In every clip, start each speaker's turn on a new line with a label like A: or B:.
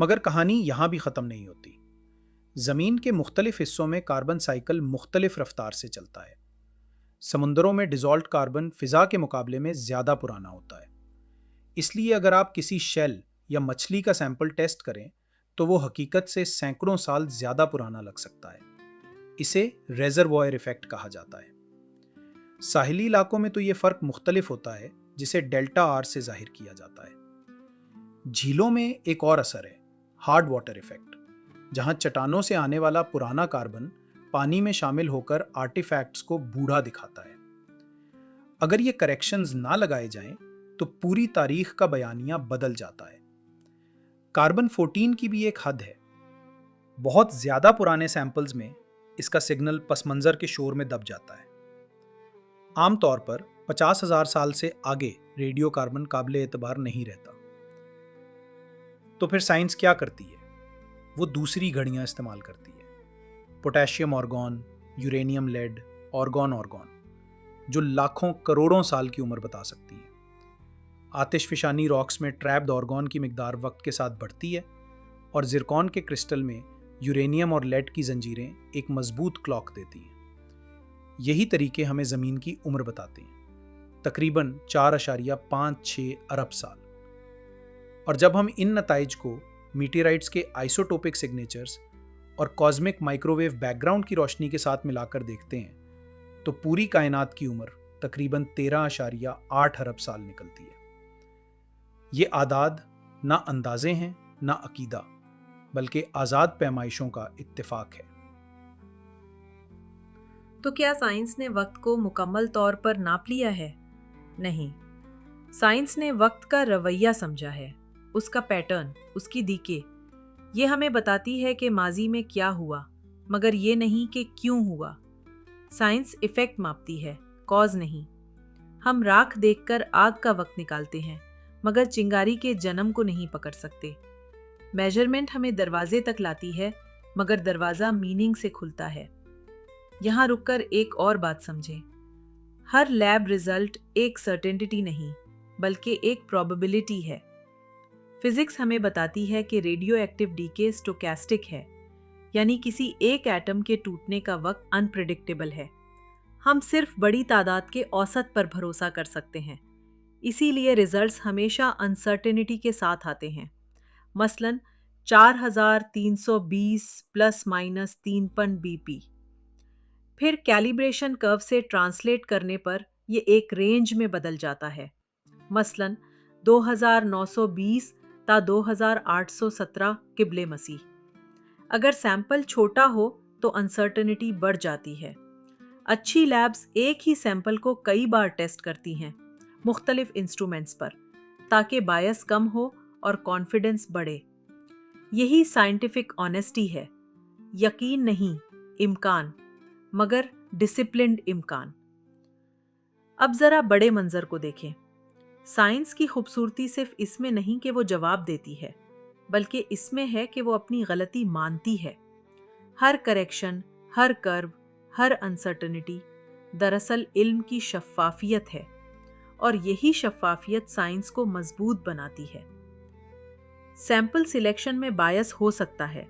A: مگر کہانی یہاں بھی ختم نہیں ہوتی۔ زمین کے مختلف حصوں میں کاربن سائیکل مختلف رفتار سے چلتا ہے۔ سمندروں میں ڈیزالٹ کاربن فضا کے مقابلے میں زیادہ پرانا ہوتا ہے۔ اس لیے اگر آپ کسی شیل یا مچھلی کا سیمپل ٹیسٹ کریں تو وہ حقیقت سے سینکڑوں سال زیادہ پرانا لگ سکتا ہے۔ اسے ریزروائر ایفیکٹ کہا جاتا ہے۔ ساحلی علاقوں میں تو یہ فرق مختلف ہوتا ہے، جسے ڈیلٹا آر سے ظاہر کیا جاتا ہے۔ جھیلوں میں ایک اور اثر ہے، ہارڈ واٹر ایفیکٹ، جہاں چٹانوں سے آنے والا پرانا کاربن پانی میں شامل ہو کر آرٹیفیکٹس کو بوڑھا دکھاتا ہے۔ اگر یہ کریکشنز نہ لگائے جائیں تو پوری تاریخ کا بیانیہ بدل جاتا ہے۔ کاربن 14 کی بھی ایک حد ہے۔ بہت زیادہ پرانے سیمپلز میں اس کا سگنل پس منظر کے شور میں دب جاتا ہے۔ عام طور پر 50,000 سال سے آگے ریڈیو کاربن قابل اعتبار نہیں رہتا۔ تو پھر سائنس کیا کرتی ہے؟ وہ دوسری گھڑیاں استعمال کرتی ہے، potassium argon, uranium lead, argon جو لاکھوں کروڑوں سال کی عمر بتا سکتی ہے۔ آتش فشانی راکس میں ٹریپڈ آرگون کی مقدار وقت کے ساتھ بڑھتی ہے، اور زرکون کے کرسٹل میں یورینیم اور لیڈ کی زنجیریں ایک مضبوط کلاک دیتی ہیں۔ یہی طریقے ہمیں زمین کی عمر بتاتے ہیں، تقریباً 4.56 ارب سال۔ اور جب ہم ان نتائج کو میٹیرائٹس کے آئسوٹوپک سگنیچرز اور کازمک مائکروویو بیک گراؤنڈ کی روشنی کے ساتھ ملا کر دیکھتے ہیں تو پوری کائنات کی عمر تقریباً 13.8 ارب سال نکلتی ہے۔ یہ اعداد نہ اندازے ہیں نہ عقیدہ، بلکہ آزاد پیمائشوں کا اتفاق ہے۔
B: تو کیا سائنس نے وقت کو مکمل طور پر ناپ لیا ہے؟ نہیں، سائنس نے وقت کا رویہ سمجھا ہے، اس کا پیٹرن، اس کی دیکے۔ یہ ہمیں بتاتی ہے کہ ماضی میں کیا ہوا، مگر یہ نہیں کہ کیوں ہوا۔ سائنس ایفیکٹ ماپتی ہے، کاز نہیں۔ ہم راکھ دیکھ کر آگ کا وقت نکالتے ہیں، مگر چنگاری کے جنم کو نہیں پکڑ سکتے۔ میجرمنٹ ہمیں دروازے تک لاتی ہے، مگر دروازہ میننگ سے کھلتا ہے۔ یہاں رک کر ایک اور بات سمجھیں، ہر لیب ریزلٹ ایک سرٹینٹی نہیں، بلکہ ایک پروبیبلٹی ہے۔ فزکس ہمیں بتاتی ہے کہ ریڈیو ایکٹیو ڈیکے سٹوکیسٹک ہے، یعنی کسی ایک ایٹم کے ٹوٹنے کا وقت انپریڈکٹیبل ہے۔ ہم صرف بڑی تعداد کے اوسط پر بھروسہ کر سکتے ہیں، اسی لیے ریزلٹس ہمیشہ انسرٹینٹی کے ساتھ آتے ہیں۔ مثلاً 4320 پلس مائنس 3 بی پی۔ پھر کیلیبریشن کرو سے ٹرانسلیٹ کرنے پر یہ ایک رینج میں بدل جاتا ہے، مثلاً 2920 تا 2817 قبل مسیح۔ اگر سیمپل چھوٹا ہو تو انسرٹنٹی بڑھ جاتی ہے۔ اچھی لیبز ایک ہی سیمپل کو کئی بار ٹیسٹ کرتی ہیں مختلف انسٹرومنٹس پر، تاکہ بائس کم ہو اور کانفیڈنس بڑھے۔ یہی سائنٹیفک آنیسٹی ہے، یقین نہیں، امکان، مگر ڈسپلنڈ امکان۔ اب ذرا بڑے منظر کو دیکھیں۔ سائنس کی خوبصورتی صرف اس میں نہیں کہ وہ جواب دیتی ہے، بلکہ اس میں ہے کہ وہ اپنی غلطی مانتی ہے۔ ہر کریکشن، ہر کرو، ہر انسرٹنٹی دراصل علم کی شفافیت ہے، اور یہی شفافیت سائنس کو مضبوط بناتی ہے۔ سیمپل سلیکشن میں بائس ہو سکتا ہے،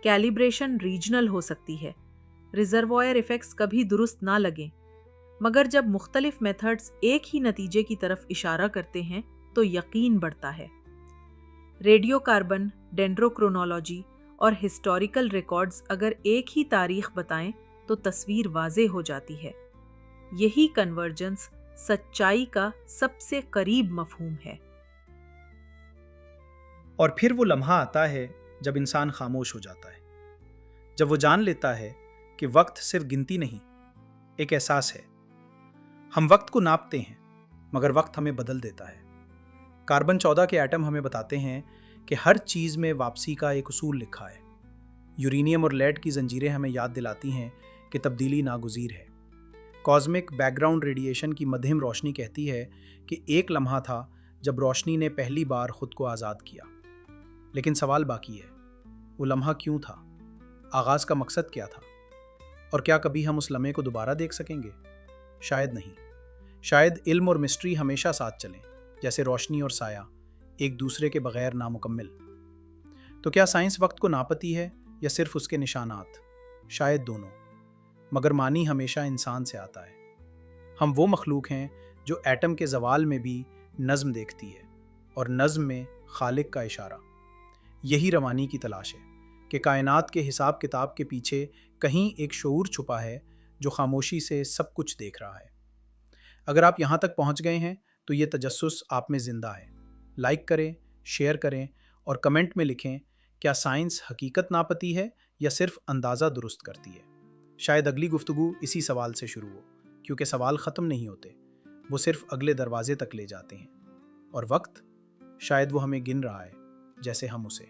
B: کیلیبریشن ریجنل ہو سکتی ہے، ریزروائر ایفیکٹس کبھی درست نہ لگیں، مگر جب مختلف میتھڈز ایک ہی نتیجے کی طرف اشارہ کرتے ہیں تو یقین بڑھتا ہے۔ ریڈیو کاربن، ڈینڈروکرونالوجی اور ہسٹوریکل ریکارڈز اگر ایک ہی تاریخ بتائیں تو تصویر واضح ہو جاتی ہے۔ یہی کنورجنس سچائی کا سب سے قریب مفہوم ہے۔
A: اور پھر وہ لمحہ آتا ہے جب انسان خاموش ہو جاتا ہے، جب وہ جان لیتا ہے کہ وقت صرف گنتی نہیں، ایک احساس ہے۔ ہم وقت کو ناپتے ہیں، مگر وقت ہمیں بدل دیتا ہے۔ کاربن 14 کے ایٹم ہمیں بتاتے ہیں کہ ہر چیز میں واپسی کا ایک اصول لکھا ہے۔ یورینیم اور لیڈ کی زنجیریں ہمیں یاد دلاتی ہیں کہ تبدیلی ناگزیر ہے۔ کازمک بیک گراؤنڈ ریڈیشن کی مدھم روشنی کہتی ہے کہ ایک لمحہ تھا جب روشنی نے پہلی بار خود کو آزاد کیا۔ لیکن سوال باقی ہے، وہ لمحہ کیوں تھا؟ آغاز کا مقصد کیا تھا؟ اور کیا کبھی ہم اس لمحے کو دوبارہ دیکھ سکیں گے؟ شاید نہیں۔ شاید علم اور مسٹری ہمیشہ ساتھ چلیں، جیسے روشنی اور سایہ ایک دوسرے کے بغیر نامکمل۔ تو کیا سائنس وقت کو ناپتی ہے یا صرف اس کے نشانات؟ شاید دونوں، مگر معنی ہمیشہ انسان سے آتا ہے۔ ہم وہ مخلوق ہیں جو ایٹم کے زوال میں بھی نظم دیکھتی ہے، اور نظم میں خالق کا اشارہ۔ یہی روانی کی تلاش ہے کہ کائنات کے حساب کتاب کے پیچھے کہیں ایک شعور چھپا ہے جو خاموشی سے سب کچھ دیکھ رہا ہے۔ اگر آپ یہاں تک پہنچ گئے ہیں تو یہ تجسس آپ میں زندہ ہے۔ لائک کریں، شیئر کریں اور کمنٹ میں لکھیں، کیا سائنس حقیقت ناپتی ہے یا صرف اندازہ درست کرتی ہے؟ شاید اگلی گفتگو اسی سوال سے شروع ہو، کیونکہ سوال ختم نہیں ہوتے، وہ صرف اگلے دروازے تک لے جاتے ہیں، اور وقت شاید وہ ہمیں گن رہا ہے جیسے ہم اسے۔